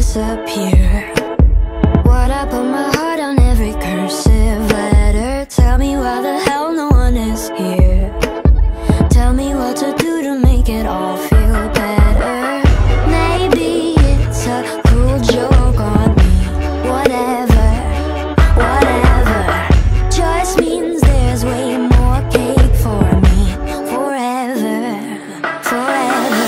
disappear. Why'd I put my heart on every cursive letter? Tell me why the hell no one is here. Tell me what to do to make it all feel better. Maybe it's a cruel joke on me. Whatever, whatever. Just means there's way more cake for me. Forever, forever.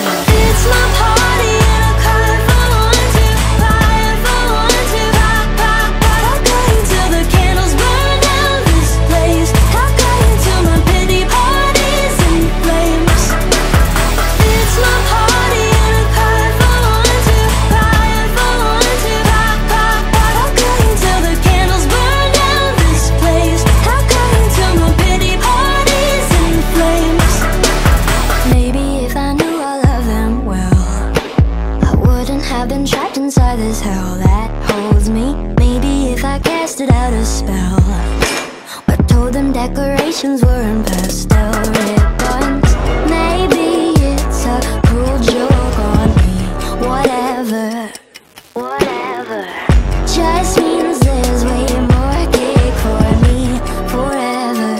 It's my party and I cry for one, two, cry for one, two, pop, pop, pop. I'll cry until the candles burn down this place. I'll cry until my pity party's in flames. It's my party and I cry for one, two, cry for one, two, pop, pop, pop. I'll cry until the candles burn down this place. I'll cry until my pity party's in flames. Maybe if I knew all of them well, I wouldn't have been trapped inside this hell that holds me. Maybe if I casted out a spell, but told them decorations were in pastel ribbons. Maybe it's a cruel joke on me. Whatever, whatever. Just means there's way more cake for me. Forever,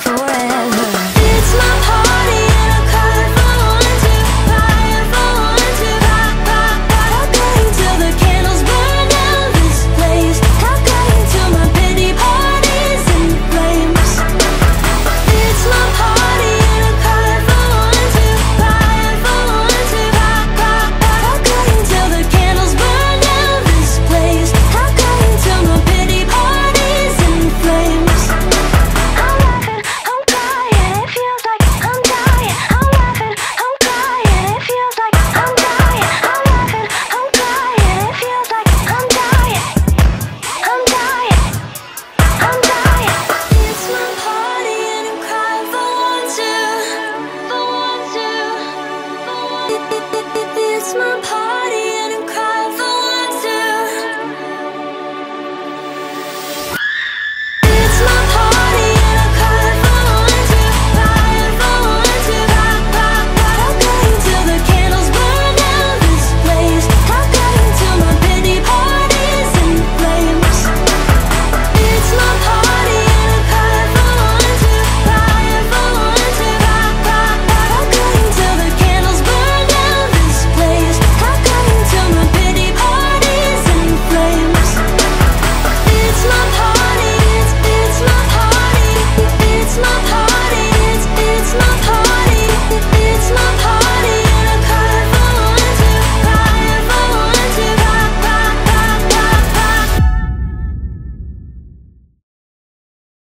forever. It's my party and I cry for one, two, cry for one, two, pop, pop, pop. I'll cry until the candles burn down this place. I'll cry until my pity party's in flames. It's my party and I cry for one, two, cry for one, two, pop, pop, pop. I'll cry until the candles burn down this place. I'll cry until my pity party's in flames. I'm laughing, I'm crying, it feels like I'm dying. I'm laughing, I'm crying, it feels like I'm dying. I'm laughing, I'm crying, it feels like I'm dying. I'm dying, I'm dying. It's my party and I'm crying for one, two, for one, two, for one. It's my party.